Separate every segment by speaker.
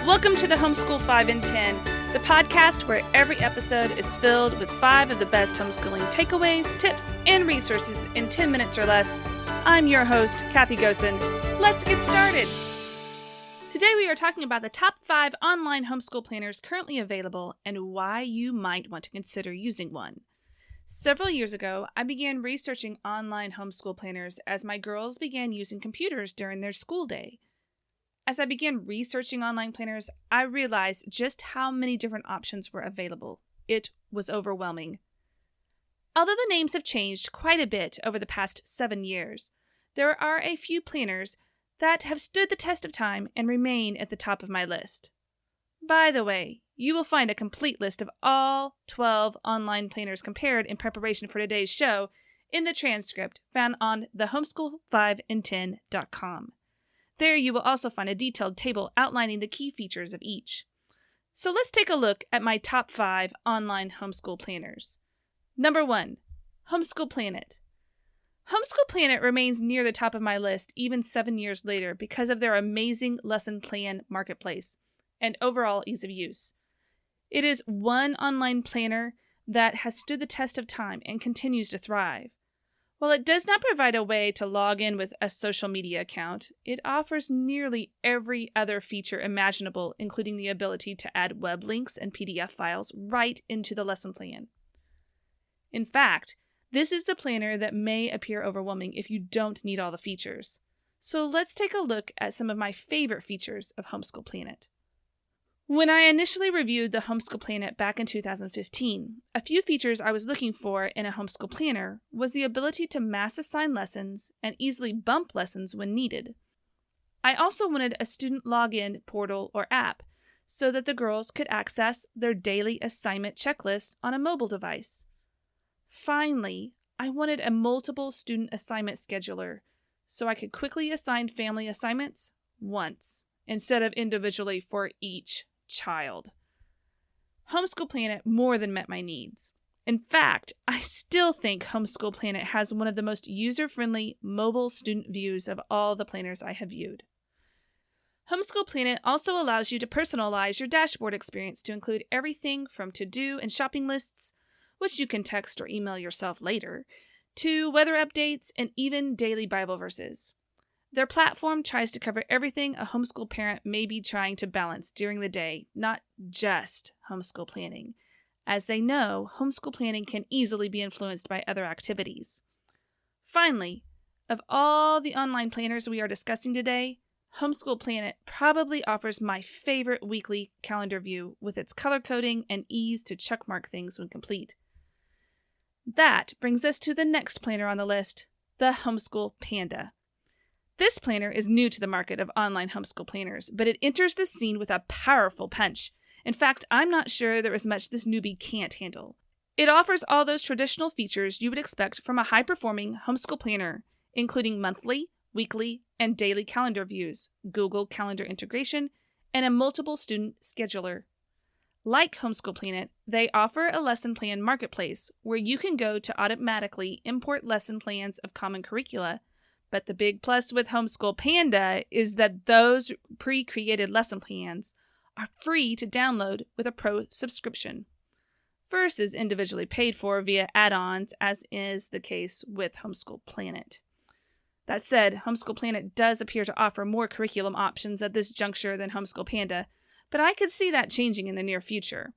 Speaker 1: Welcome to the Homeschool 5 in 10, the podcast where every episode is filled with 5 of the best homeschooling takeaways, tips, and resources in 10 minutes or less. I'm your host, Kathy Gosen. Let's get started. Today we are talking about the top 5 online homeschool planners currently available and why you might want to consider using one. Several years ago, I began researching online homeschool planners as my girls began using computers during their school day. As I began researching online planners, I realized just how many different options were available. It was overwhelming. Although the names have changed quite a bit over the past 7 years, there are a few planners that have stood the test of time and remain at the top of my list. By the way, you will find a complete list of all 12 online planners compared in preparation for today's show in the transcript found on thehomeschool5in10.com. There you will also find a detailed table outlining the key features of each. So let's take a look at my top 5 online homeschool planners. Number 1, Homeschool Planet. Homeschool Planet remains near the top of my list even 7 years later because of their amazing lesson plan marketplace and overall ease of use. It is one online planner that has stood the test of time and continues to thrive. While it does not provide a way to log in with a social media account, it offers nearly every other feature imaginable, including the ability to add web links and PDF files right into the lesson plan. In fact, this is the planner that may appear overwhelming if you don't need all the features. So let's take a look at some of my favorite features of Homeschool Planet. When I initially reviewed the Homeschool Planet back in 2015, a few features I was looking for in a homeschool planner was the ability to mass assign lessons and easily bump lessons when needed. I also wanted a student login portal or app so that the girls could access their daily assignment checklist on a mobile device. Finally, I wanted a multiple student assignment scheduler so I could quickly assign family assignments once instead of individually for each child. Homeschool Planet more than met my needs. In fact, I still think Homeschool Planet has one of the most user-friendly mobile student views of all the planners I have viewed. Homeschool Planet also allows you to personalize your dashboard experience to include everything from to-do and shopping lists, which you can text or email yourself later, to weather updates and even daily Bible verses. Their platform tries to cover everything a homeschool parent may be trying to balance during the day, not just homeschool planning. As they know, homeschool planning can easily be influenced by other activities. Finally, of all the online planners we are discussing today, Homeschool Planet probably offers my favorite weekly calendar view with its color coding and ease to checkmark things when complete. That brings us to the next planner on the list, the Homeschool Panda. This planner is new to the market of online homeschool planners, but it enters the scene with a powerful punch. In fact, I'm not sure there is much this newbie can't handle. It offers all those traditional features you would expect from a high-performing homeschool planner, including monthly, weekly, and daily calendar views, Google Calendar integration, and a multiple student scheduler. Like Homeschool Planet, they offer a lesson plan marketplace where you can go to automatically import lesson plans of common curricula. But the big plus with Homeschool Panda is that those pre-created lesson plans are free to download with a pro subscription, versus individually paid for via add-ons, as is the case with Homeschool Planet. That said, Homeschool Planet does appear to offer more curriculum options at this juncture than Homeschool Panda, but I could see that changing in the near future.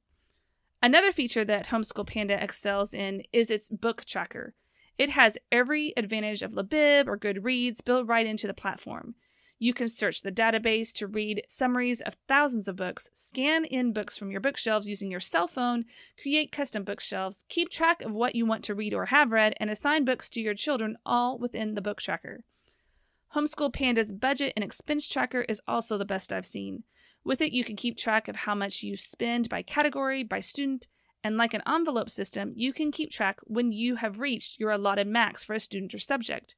Speaker 1: Another feature that Homeschool Panda excels in is its book tracker. It has every advantage of LaBib or Goodreads built right into the platform. You can search the database to read summaries of thousands of books, scan in books from your bookshelves using your cell phone, create custom bookshelves, keep track of what you want to read or have read, and assign books to your children all within the book tracker. Homeschool Panda's budget and expense tracker is also the best I've seen. With it, you can keep track of how much you spend by category, by student, and like an envelope system, you can keep track when you have reached your allotted max for a student or subject.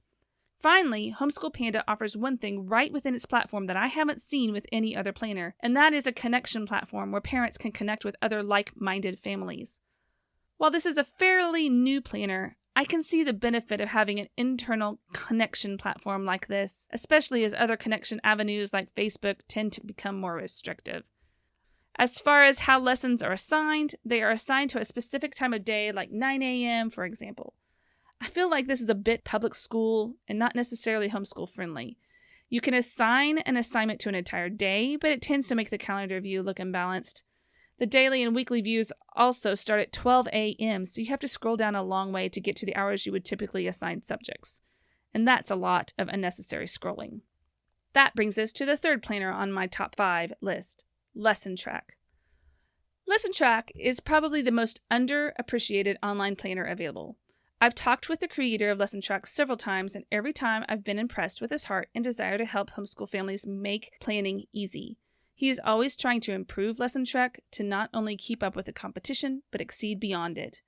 Speaker 1: Finally, Homeschool Panda offers one thing right within its platform that I haven't seen with any other planner, and that is a connection platform where parents can connect with other like-minded families. While this is a fairly new planner, I can see the benefit of having an internal connection platform like this, especially as other connection avenues like Facebook tend to become more restrictive. As far as how lessons are assigned, they are assigned to a specific time of day, like 9 a.m., for example. I feel like this is a bit public school and not necessarily homeschool friendly. You can assign an assignment to an entire day, but it tends to make the calendar view look imbalanced. The daily and weekly views also start at 12 a.m., so you have to scroll down a long way to get to the hours you would typically assign subjects. And that's a lot of unnecessary scrolling. That brings us to the third planner on my top 5 list, Lesson Track. Lesson Track is probably the most underappreciated online planner available. I've talked with the creator of Lesson Track several times, and every time I've been impressed with his heart and desire to help homeschool families make planning easy. He is always trying to improve Lesson Track to not only keep up with the competition, but exceed beyond it.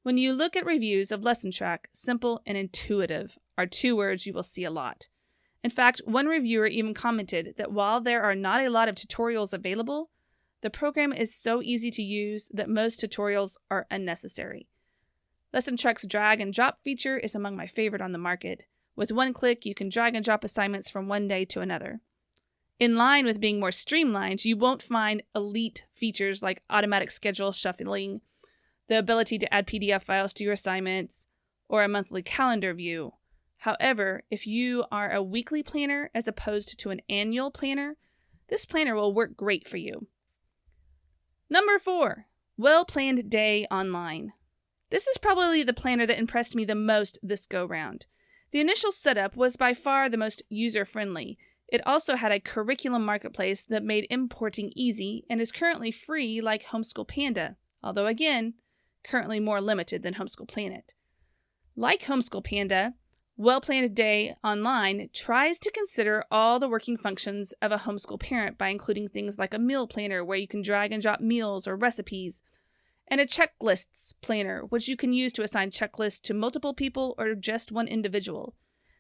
Speaker 1: When you look at reviews of Lesson Track, simple and intuitive are 2 words you will see a lot. In fact, one reviewer even commented that while there are not a lot of tutorials available, the program is so easy to use that most tutorials are unnecessary. Lesson Track's drag and drop feature is among my favorite on the market. With one click, you can drag and drop assignments from one day to another. In line with being more streamlined, you won't find elite features like automatic schedule shuffling, the ability to add PDF files to your assignments, or a monthly calendar view. However, if you are a weekly planner as opposed to an annual planner, this planner will work great for you. Number 4, Well-Planned Day Online. This is probably the planner that impressed me the most this go-round. The initial setup was by far the most user-friendly. It also had a curriculum marketplace that made importing easy and is currently free like Homeschool Panda, although again, currently more limited than Homeschool Planet. Like Homeschool Panda, Well-Planned Day Online tries to consider all the working functions of a homeschool parent by including things like a meal planner where you can drag and drop meals or recipes, and a checklists planner, which you can use to assign checklists to multiple people or just one individual.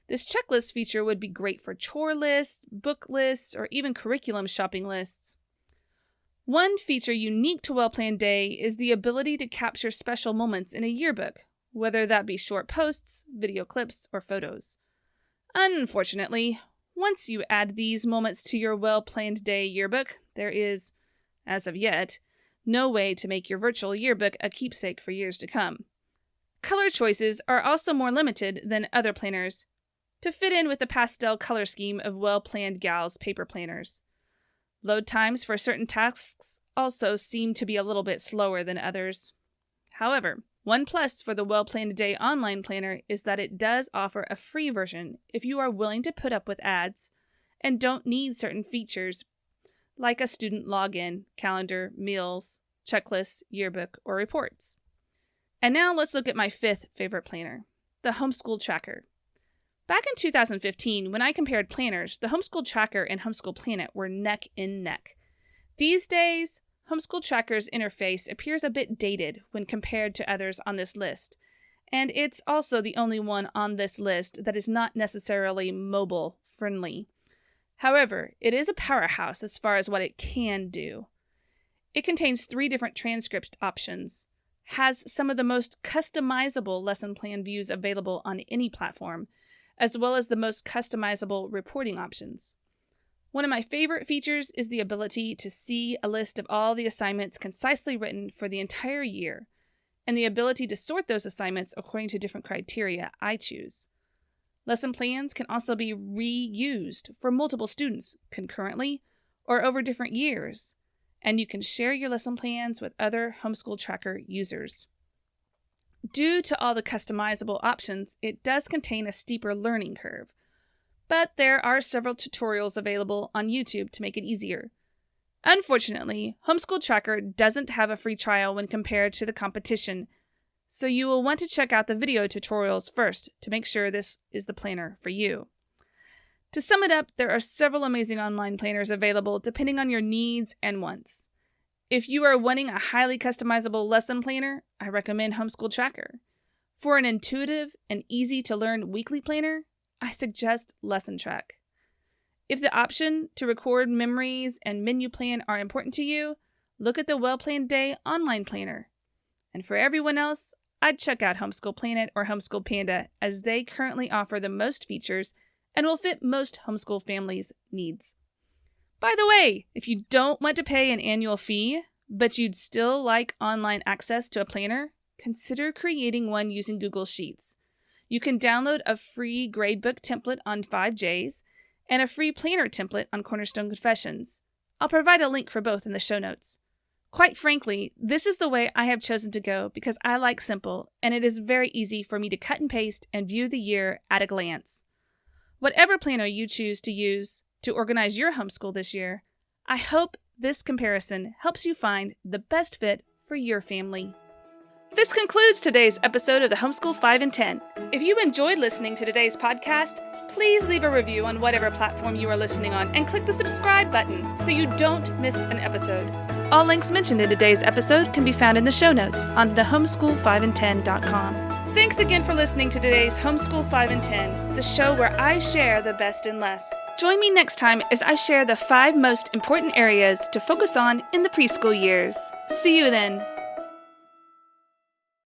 Speaker 1: This checklist feature would be great for chore lists, book lists, or even curriculum shopping lists. One feature unique to Well-Planned Day is the ability to capture special moments in a yearbook, whether that be short posts, video clips, or photos. Unfortunately, once you add these moments to your Well-Planned Day yearbook, there is, as of yet, no way to make your virtual yearbook a keepsake for years to come. Color choices are also more limited than other planners to fit in with the pastel color scheme of Well-Planned Gal's paper planners. Load times for certain tasks also seem to be a little bit slower than others. However, one plus for the Well-Planned Day online planner is that it does offer a free version if you are willing to put up with ads and don't need certain features like a student login, calendar, meals, checklists, yearbook, or reports. And now let's look at my 5th favorite planner, the Homeschool Tracker. Back in 2015, when I compared planners, the Homeschool Tracker and Homeschool Planet were neck and neck. These days, Homeschool Tracker's interface appears a bit dated when compared to others on this list, and it's also the only one on this list that is not necessarily mobile-friendly. However, it is a powerhouse as far as what it can do. It contains 3 different transcript options, has some of the most customizable lesson plan views available on any platform, as well as the most customizable reporting options. One of my favorite features is the ability to see a list of all the assignments concisely written for the entire year, and the ability to sort those assignments according to different criteria I choose. Lesson plans can also be reused for multiple students concurrently or over different years, and you can share your lesson plans with other Homeschool Tracker users. Due to all the customizable options, it does contain a steeper learning curve, but there are several tutorials available on YouTube to make it easier. Unfortunately, Homeschool Tracker doesn't have a free trial when compared to the competition, so you will want to check out the video tutorials first to make sure this is the planner for you. To sum it up, there are several amazing online planners available depending on your needs and wants. If you are wanting a highly customizable lesson planner, I recommend Homeschool Tracker. For an intuitive and easy-to-learn weekly planner, I suggest Lesson Track. If the option to record memories and menu plan are important to you, look at the Well-Planned Day online planner. And for everyone else, I'd check out Homeschool Planet or Homeschool Panda, as they currently offer the most features and will fit most homeschool families' needs. By the way, if you don't want to pay an annual fee, but you'd still like online access to a planner, consider creating one using Google Sheets. You can download a free gradebook template on 5Js and a free planner template on Cornerstone Confessions. I'll provide a link for both in the show notes. Quite frankly, this is the way I have chosen to go because I like simple, and it is very easy for me to cut and paste and view the year at a glance. Whatever planner you choose to use to organize your homeschool this year, I hope this comparison helps you find the best fit for your family. This concludes today's episode of the Homeschool 5 in 10. If you enjoyed listening to today's podcast, please leave a review on whatever platform you are listening on and click the subscribe button so you don't miss an episode. All links mentioned in today's episode can be found in the show notes on thehomeschool5in10.com. Thanks again for listening to today's Homeschool 5 in 10, the show where I share the best and less. Join me next time as I share the 5 most important areas to focus on in the preschool years. See you then.